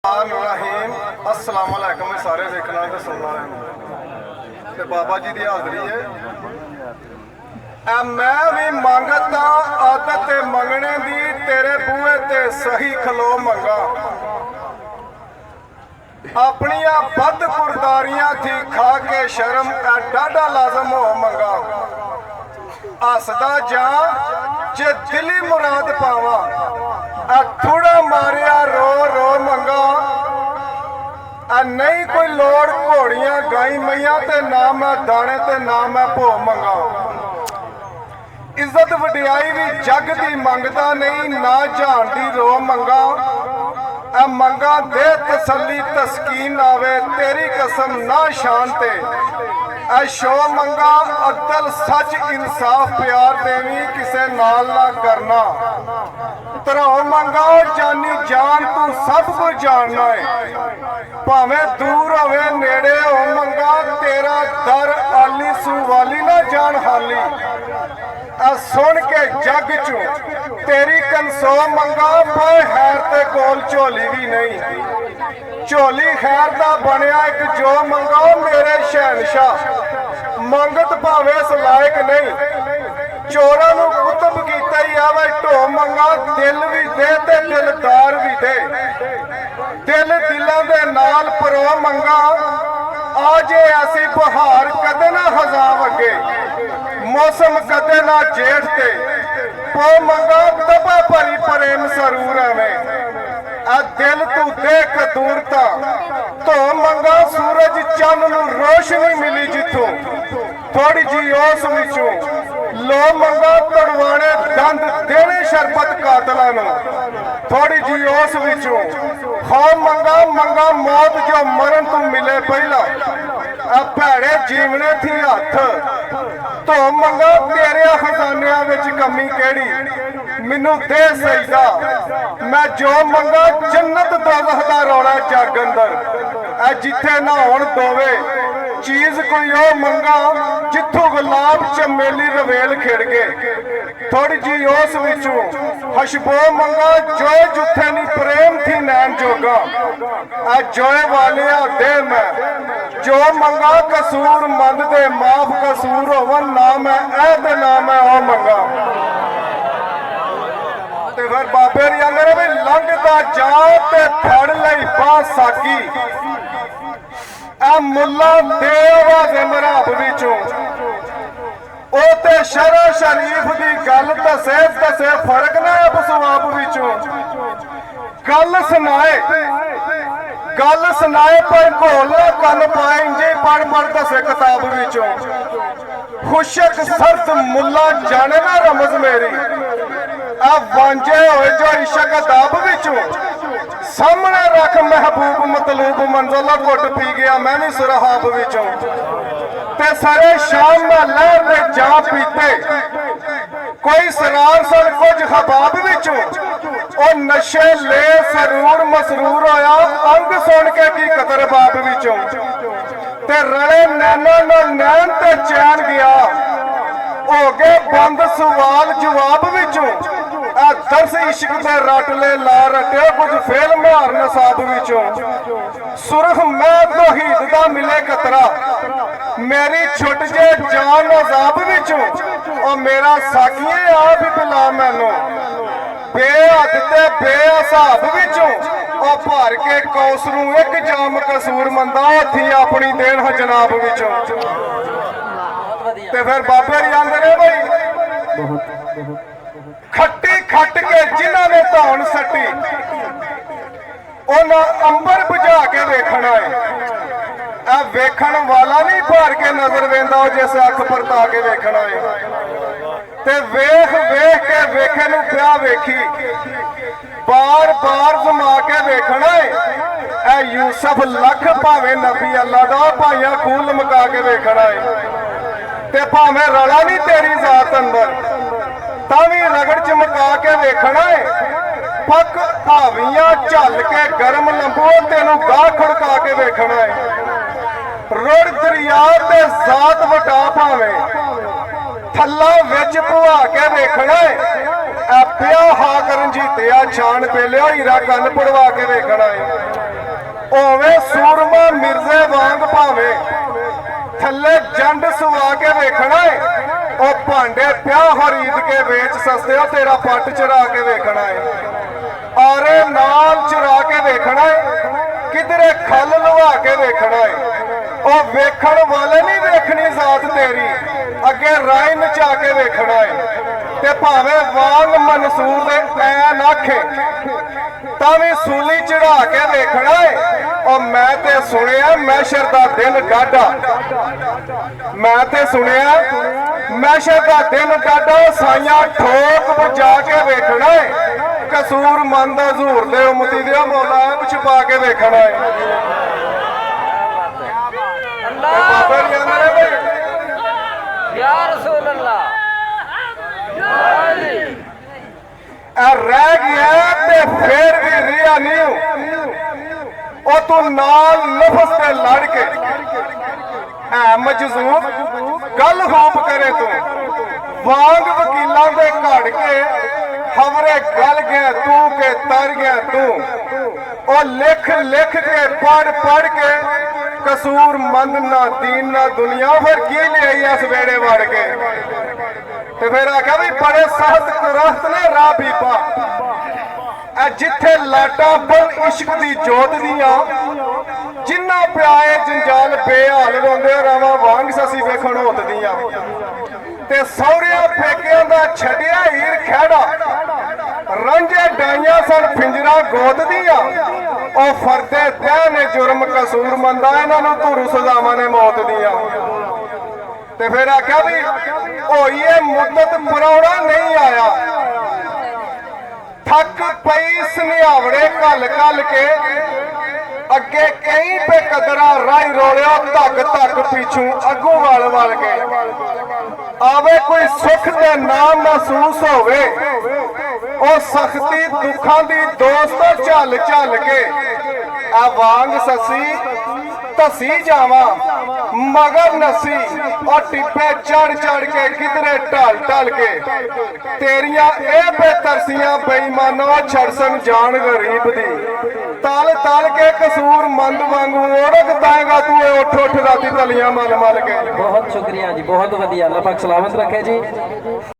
रहीम अस्सलाम वालेकुम सारे देखने ते सुनने वाले ते बाबा जी की हाजरी है। मैं भी मंगता आदत मंगने दी तेरे बूहे ते सही खलो मंगा अपनिया बद कुरदारियां थी खा के शर्म डाढ़ा लाजम हो मंगा हसदा जा जे दिली मुराद पावा थोड़ा मारिया रो रो मंगा नहीं कोई लोड़ घोड़ियां गाई मैया ते ना मैं दाने ते ना मैं भो मंगा इज्जत वडियाई भी जग दी मंगदा नहीं ना जान दी रो मंगा मंगा दे तसल्ली तस्कीन आवे तेरी कसम ना शानते शो मंगा अदल सच इंसाफ प्यार देवी किसे नाल ना करना तरो मंगा जानी जान तू सब कुछ जानना है भावें दूर होवे नेड़े हो मंगा तेरा दर आली सुवाली ना जान हाली सुन के जग चू तेरी कंसो मंगा पर खैर ते कोल झोली भी नहीं झोली खैर दा बनया एक जो मंगा मेरे शहनशाह मंगत भावे इस लायक नहीं चोरां नूं कुतब कीता ही आवे ढो मंगा दिल भी दे ते दिलदार भी दे दिल दिलों दे नाल परो मंगा आजे ऐसी बहार कदे ना हजाम अगे मौसम कदे ना जेठ ते पो मंगा तबा भरी प्रेम सरूर में दिल तू देख दूरता तो मंगा सूरज चंद नूं रोशनी मिली जिथों थोड़ी जी उस विचों लो मंगा तड़वाने दंद देने शरबत कातलां नूं थोड़ी जी उस विचों खो मंगा मंगा मौत जो मरण तू मिले पहला भैड़े जीवने थी हथ तो मंगा तेरे खजानिया विच कमी केड़ी मैनू दे सजदा मैं जो मंगा जन्नत दोज़ख दा रौला जग अंदर जिथे नहाउण दोवे चीज कोई ओ मंगा जिथों गुलाब चमेली रवेल खिड़ गए थोड़ी जी उस विचों हशबो मंगा जो जुथे नी प्रेम थी नैन जोगा जोए वाले दे मैं जो मंगा कसूर मंद दे माफ कसूर होवन ना मैं ऐ ते ना मैं ओ मंगा ते फिर बाबे दी आंदे भी लंघदा जा ते फड़ लई बाह साकी मुला दे आवाज़े मराब विचों ओ ते शरा शरीफ दी गल दसे दसे फर्क ना अब सवाब विचों गल सुनाए पर घोल ना कन पाए इंजे पढ़ पढ़ दसे किताब विचों खुशक सर्द मुला जाने ना रमज मेरी वांझे होए जो इशक अदाब विचों सामने रख महबूब मतलूब मंजला घुट पी गया मैं भी सुरहाब विचों ते सारे शाम में लहर दे जा पीते कोई सरार सन कुछ खबाब विचों ओ नशे ले सरूर मसरूर होया अंग सुन के की कतर बाब विचों ते रले नैना नाल नैन ते चैन गया हो गए बंद सवाल जवाब विचों दरस इश्क दे रटले ला रटे कुछ फेल मार नसाब विचों सुरख मैं तौहीद दा मिले कतरा मेरी छुट जे जान अजाब विचों और मेरा साकिए आप ही बुला मैनू बेहद ते बेअसाब विचों और भर के कौसरू एक जाम कसूर मंदा थी अपनी देन जनाब विचों ते फिर बाबे दी आंदे ने भाई खट्टी खट के जिन्हां ने धौन सट्टी उन्हां अंबर बुझा के वेखना है वेखण वाला नहीं भर के नजर वेंदा जिस अख परता के वेखना है ते वेख वेख के वेखे नूं पिया वेखी बार बार जमा के वेखना है यूसुफ लख भावें नबी अल्लाह दा भाइयां खून लमका के वेखना है ते भावें रला नहीं तेरी जात अंदर तावी रगड़ चमका के वेखना है पक हावियां झल के गर्म लंबो तेनू गाह खड़का के वेखना है रुड़ दरिया ते जात वटा भावे थल्ला विच पुआ के वेखना है पिया हाक रंजीतिया छान पेलिया हीरा कन पड़वा के वेखना है ਹੋਵੇ ਸੂਰਮਾ ਮਿਰਜ਼ੇ ਵਾਂਗ ਭਾਵੇਂ ਥੱਲੇ ਜੰਡ ਸਵਾ ਕੇ ਵੇਖਣਾ ਏ ਉਹ ਭਾਂਡੇ ਪਿਆ ਖਰੀਦ ਕੇ ਵੇਚ ਸਸਤਿਓ ਤੇਰਾ ਪੱਟ ਚੜਾ ਕੇ ਵੇਖਣਾ ਏ ਆਰੇ ਨਾਲ ਚੁਰਾ ਕੇ ਵੇਖਣਾ ਏ ਕਿਧਰੇ ਖੱਲ ਲਵਾ ਕੇ ਵੇਖਣਾ ਏ ਉਹ ਵੇਖਣ ਵਾਲੇ ਨਹੀਂ ਵੇਖਣੀ ਜ਼ਾਤ ਤੇਰੀ ਅੱਗੇ ਰਾਈ ਨਚਾ ਕੇ ਵੇਖਣਾ ਏ ਤੇ ਭਾਵੇਂ ਵਾਂਗ ਮਨਸੂਰ ਦੇ ਐਨ ਆਖੇ ਤਾਂ ਵੀ ਸੂਲੀ ਚੜਾ ਕੇ ਵੇਖਣਾ ਏ ਉਹ ਮੈਂ ਤੇ ਸੁਣਿਆ ਮੈਸ਼ਰ ਦਾ ਦਿਨ ਡਾਢਾ ਮੈਂ ਤੇ ਸੁਣਿਆ ਮੈਸ਼ਰ ਦਾ ਦਿਨ ਡਾਢਾ ਸਾਈਆਂ ਠੋਕ ਵਜਾ ਕੇ ਵੇਖਣਾ ਏ ਕਸੂਰ ਮੰਦ ਹਜ਼ੂਰ ਦੇ ਉਮਤੀ ਦੇ ਮੌਲਾ ਛੁਪਾ ਕੇ ਵੇਖਣਾ ਏ ਬਾਬਾ ਜੀ ਆਂਦੇ ਬਈ ਯਾ ਰਸੂਲ ਅੱਲਾਹ ਰਹਿ ਗਿਆ ਤੇ ਫੇਰ ਵੀ ਰਿਆ ਨਹੀਂ ਉਹ ਤੂੰ ਨਾਲ ਲਫ਼ਜ਼ ਤੇ ਲੜ ਕੇ ਐ ਮਜਜ਼ੂਬ ਗੱਲ ਹੋਪ ਕਰੇ ਤੂੰ ਵਾਂਗ ਵਕੀਲਾਂ ਦੇ ਘੜ ਕੇ ਖਬਰੇ ਗਲ ਗਿਆ ਤੂੰ ਕੇ ਤਰ ਗਿਆ ਤੂੰ ਉਹ ਲਿਖ ਲਿਖ ਕੇ ਪੜ ਕੇ ਕਸੂਰ ਮੰਦ ਨਾ ਦੀਨ ਨਾ ਦੁਨੀਆ ਫਿਰ ਕੀ ਲਈ ਇਸ ਵੇੜੇ ਵੜ ਕੇ ਤੇ ਫਿਰ ਆਖਿਆ ਵੀ ਬੜੇ ਸਖਤ ਕੁਰਸਤ ਨੇ ਰਾਹ ਬੀਬਾ ਐ ਜਿੱਥੇ ਲਾਟਾਂ ਬਲ ਇਸ਼ਕ ਦੀ ਜੋਤ ਦੀਆਂ ਜਿੰਨਾ ਪਿਆਏ ਜੰਜਾਲ ਬੇਹਾਲ ਰੋਂਦੇ ਰਾਵਾਂ ਵਾਂਗ ਸਸੀ ਵੇਖਣ ਹੋਤਦੀਆਂ ਤੇ ਸਹੁਰਿਆਂ ਪੇਕਿਆਂ ਦਾ ਛੱਡਿਆ ਹੀਰ ਖਹਿੜਾ ਰਾਂਝੇ ਡਾਈਆਂ ਸਨ ਫਿੰਜਰਾ ਗੋਦ ਦੀਆਂ ਉਹ ਫਰਦੇ ਤਹਿ ਨੇ ਜੁਰਮ ਕਸੂਰ ਮੰਦਾ ਇਹਨਾਂ ਨੂੰ ਧੁਰੂ ਸਜ਼ਾਵਾਂ ਨੇ ਮੌਤ ਦੀਆਂ ਤੇ ਫਿਰ ਆਖਿਆ ਵੀ ਹੋਈ ਇਹ ਮੁੱਦਤ ਪਰੌੜਾ ਨਹੀਂ ਆਇਆ ਥੱਕ ਪਈ ਸੁਨਿਆਵੜੇ ਕੱਲ ਕੇ ਅੱਗੇ ਕਈ ਪੇ ਕਦਰਾ ਰਾਈ ਰੋਲਿਆ ਧੱਕ ਪਿੱਛੂ ਅੱਗੂ ਵਲ ਕੇ ਆਵੇ ਕੋਈ ਸੁੱਖ ਦੇ ਨਾਮ ਮਹਿਸੂਸ ਹੋਵੇ ਉਹ ਸਖਤੀ ਦੁੱਖਾਂ ਦੀ ਦੋਸਤ ਚੱਲ ਕੇ ਆ ਵਾਂਗ ਸਸੀ ਧਸੀ ਜਾਵਾਂ ਮਗਰ ਨਸੀ ਔਰ ਟਿੱਪੇ ਚੜ ਕੇ ਕਿਧਰੇ ਢਲ ਕੇ ਤੇਰੀਆਂ ਇਹ ਬੇਤਰਸੀਆਂ ਬੇਈਮਾਨੋ ਛੜਸਨ ਜਾਣ ਗਰੀਬ ਦੀ ਤਲ ਕੇ ਕਸੂਰ ਮੰਦ ਵਾਂਗੂ ਓੜਕ ਦਾਏਗਾ ਤੂੰ ਇਹ ਉੱਠ ਰਾਤੀ ਤਲੀਆਂ ਮਲ ਕੇ ਬਹੁਤ ਸ਼ੁਕਰੀਆ ਜੀ ਬਹੁਤ ਵਧੀਆ ਅੱਲਾਹ ਪਾਕ ਸਲਾਮਤ ਰੱਖੇ ਜੀ।